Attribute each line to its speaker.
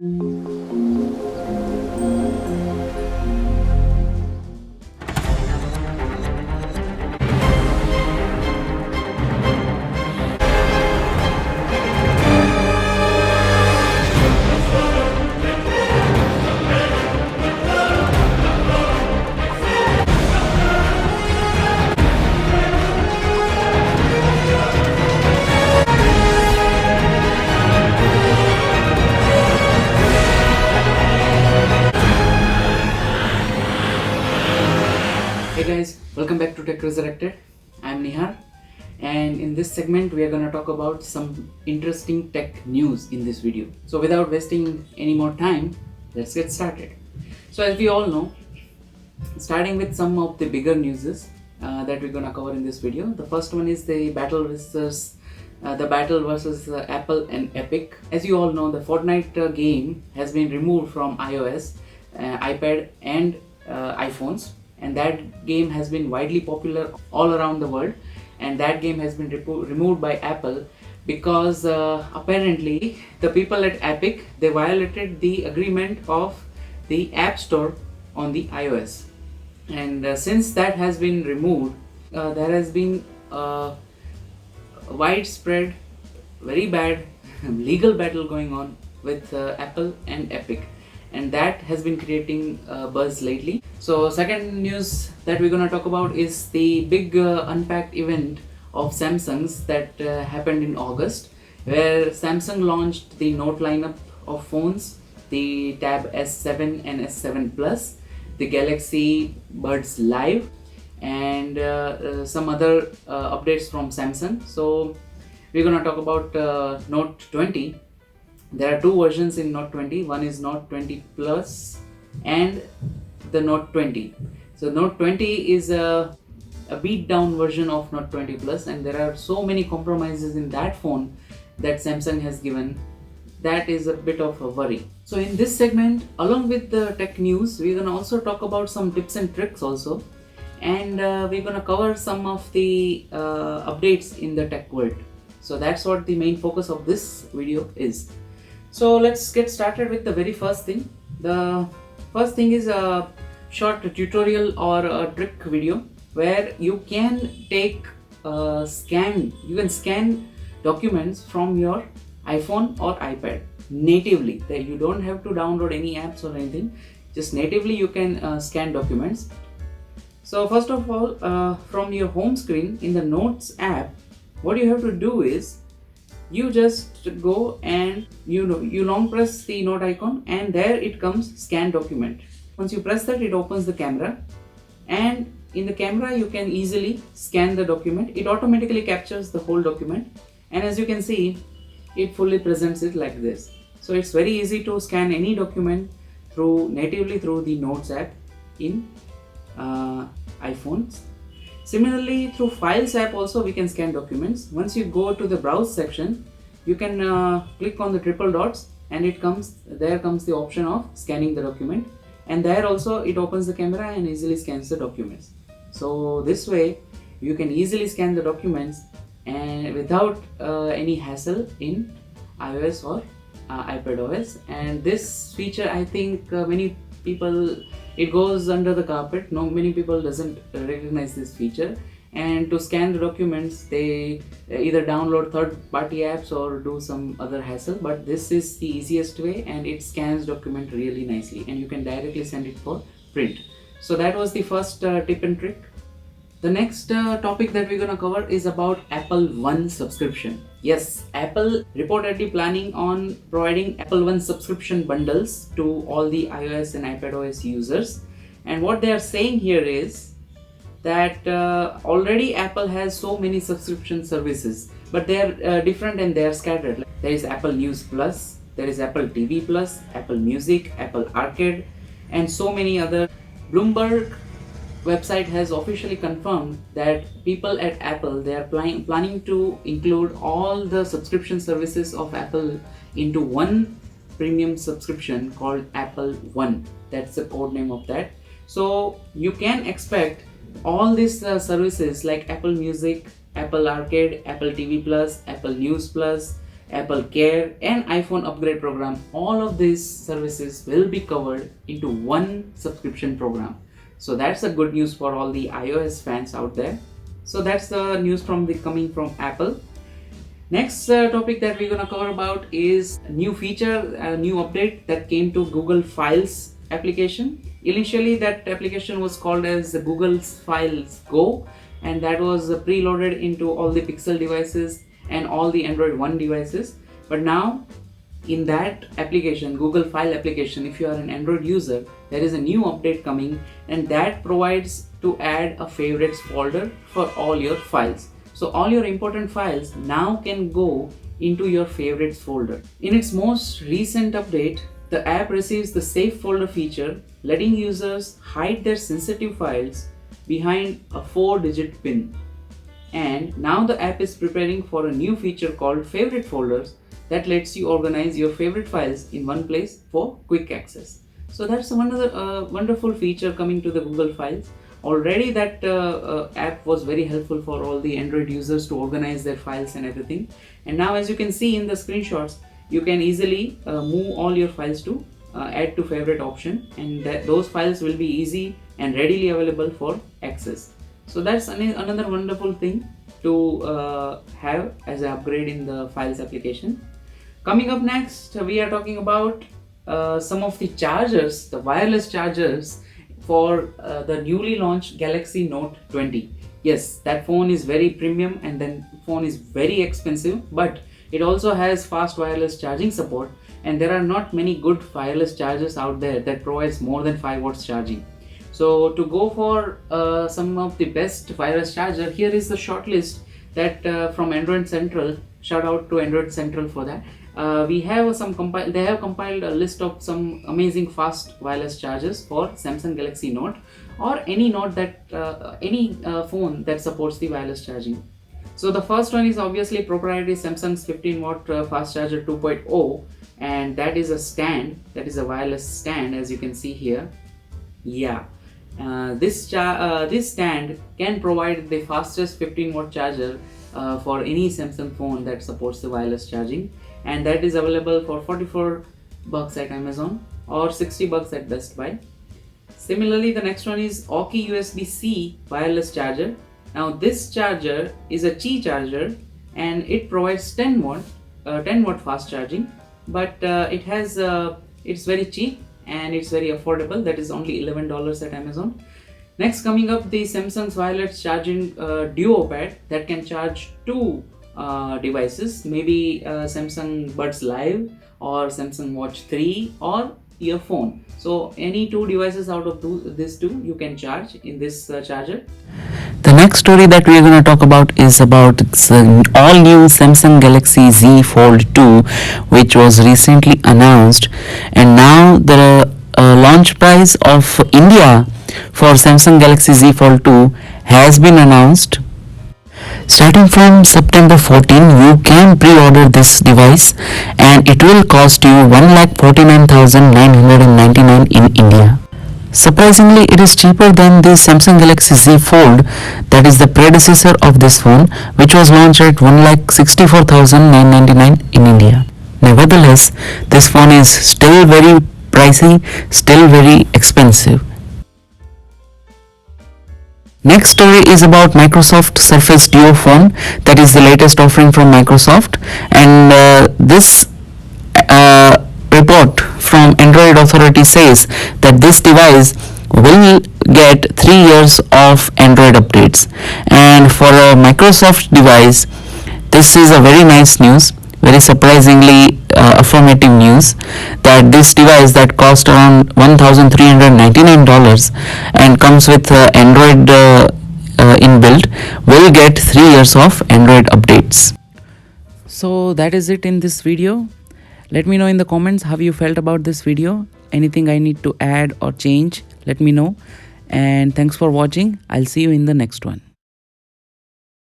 Speaker 1: Hey guys, welcome back to Tech Resurrected. I'm Nihar, and in this segment we are going to talk about some interesting tech news in this video. So without wasting any more time, let's get started. So as we all know, starting with some of the bigger news that we're going to cover in this video. The first one is the battle versus Apple and Epic. As you all know, the Fortnite game has been removed from iOS, iPad and iPhones, and that game has been widely popular all around the world, and that game has been removed by Apple because apparently the people at Epic, they violated the agreement of the App Store on the iOS. And since that has been removed, there has been widespread, very bad legal battle going on with Apple and Epic, and that has been creating buzz lately. So second news that we're going to talk about is the big unpacked event of Samsung's that happened in August, where Samsung launched the Note lineup of phones, the Tab S7 and S7 Plus, the Galaxy Buds Live, and some other updates from Samsung. So we're going to talk about Note 20. There are two versions in Note 20. One is Note 20 Plus and the Note 20. So Note 20 is a beat down version of Note 20 Plus, and there are so many compromises in that phone that Samsung has given. That is a bit of a worry. So in this segment, along with the tech news, we're going to also talk about some tips and tricks also, and we're going to cover some of the updates in the tech world. So that's what the main focus of this video is. So let's get started with the very first thing. The first thing is a short tutorial or a trick video where you can scan documents from your iPhone or iPad natively. That you don't have to download any apps or anything. Just natively you can scan documents. So first of all, from your home screen in the Notes app, what you have to do is you just go and you long press the note icon, and there it comes scan document. Once you press that, it opens the camera, and in the camera you can easily scan the document. It automatically captures the whole document, and as you can see, it fully presents it like this. So it's very easy to scan any document natively through the Notes app in iPhones. Similarly, through Files app also we can scan documents. Once you go to the Browse section, you can click on the triple dots, and there comes the option of scanning the document, and there also it opens the camera and easily scans the documents. So this way you can easily scan the documents and without any hassle in iOS or iPadOS. And this feature, I think many people, it goes under the carpet. Many people doesn't recognize this feature, and to scan the documents they either download third-party apps or do some other hassle. But this is the easiest way, and it scans document really nicely, and you can directly send it for print. So that was the first tip and trick. The next topic that we're going to cover is about Apple One subscription. Yes, Apple reportedly planning on providing Apple One subscription bundles to all the iOS and iPadOS users. And what they are saying here is that already Apple has so many subscription services, but they are different and they are scattered. There is Apple News Plus, there is Apple TV Plus, Apple Music, Apple Arcade, and so many other. Bloomberg website has officially confirmed that people at Apple, they are planning to include all the subscription services of Apple into one premium subscription called Apple One. That's the code name of that. So you can expect all these services like Apple Music, Apple Arcade, Apple TV Plus, Apple News Plus, Apple Care and iPhone upgrade program, all of these services will be covered into one subscription program. So that's a good news for all the iOS fans out there. So that's the news coming from Apple. Next topic that we're gonna cover about is a new feature, a new update that came to Google Files application. Initially, that application was called as Google Files Go, and that was preloaded into all the Pixel devices and all the Android One devices. But now, in that application, Google File application, if you are an Android user, there is a new update coming, and that provides to add a favorites folder for all your files. So all your important files now can go into your favorites folder. In its most recent update, the app receives the save folder feature, letting users hide their sensitive files behind a 4-digit PIN. And now the app is preparing for a new feature called favorite folders that lets you organize your favorite files in one place for quick access. So that's another wonderful feature coming to the Google Files. Already that app was very helpful for all the Android users to organize their files and everything. And now, as you can see in the screenshots, you can easily move all your files to add to favorite option, and those files will be easy and readily available for access. So that's another wonderful thing to have as an upgrade in the Files application. Coming up next, we are talking about some of the chargers, the wireless chargers for the newly launched Galaxy Note 20. Yes, that phone is very premium and then phone is very expensive, but it also has fast wireless charging support, and there are not many good wireless chargers out there that provides more than 5 watts charging. So to go for some of the best wireless charger, here is the short list that from Android Central. Shout out to Android Central for that. They have compiled a list of some amazing fast wireless chargers for Samsung Galaxy Note or any Note that any phone that supports the wireless charging. So the first one is obviously proprietary Samsung's 15 watt fast charger 2.0, and that is a stand, that is a wireless stand, as you can see here. Yeah, this stand can provide the fastest 15 watt charger for any Samsung phone that supports the wireless charging, and that is available for $44 at Amazon or $60 at Best Buy. Similarly, the next one is Aukey USB-C wireless charger. Now this charger is a Qi charger and it provides 10 watt fast charging, but it's very cheap and it's very affordable. That is only $11 at Amazon. Next, coming up, the Samsung's wireless charging Duo Pad that can charge two devices, maybe Samsung Buds Live or Samsung Watch 3 or your phone. So any two devices out of these two you can charge in this charger.
Speaker 2: The next story that we are going to talk about is about all new Samsung Galaxy Z Fold 2, which was recently announced, and now the launch price of India for Samsung Galaxy Z Fold 2 has been announced. Starting from September 14, you can pre-order this device and it will cost you 1,49,999 in India. Surprisingly, it is cheaper than the Samsung Galaxy Z Fold, that is the predecessor of this phone, which was launched at 1,64,999 in India. Nevertheless, this phone is still very pricey, still very expensive. Next story is about Microsoft Surface Duo phone, that is the latest offering from Microsoft, and this report from Android Authority says that this device will get 3 years of Android updates, and for a Microsoft device this is a very nice news, very surprisingly affirmative news, that this device that cost around $1,399 and comes with Android inbuilt will get 3 years of Android updates.
Speaker 1: So that is it in this video. Let me know in the comments how you felt about this video. Anything I need to add or change, let me know. And thanks for watching. I'll see you in the next one.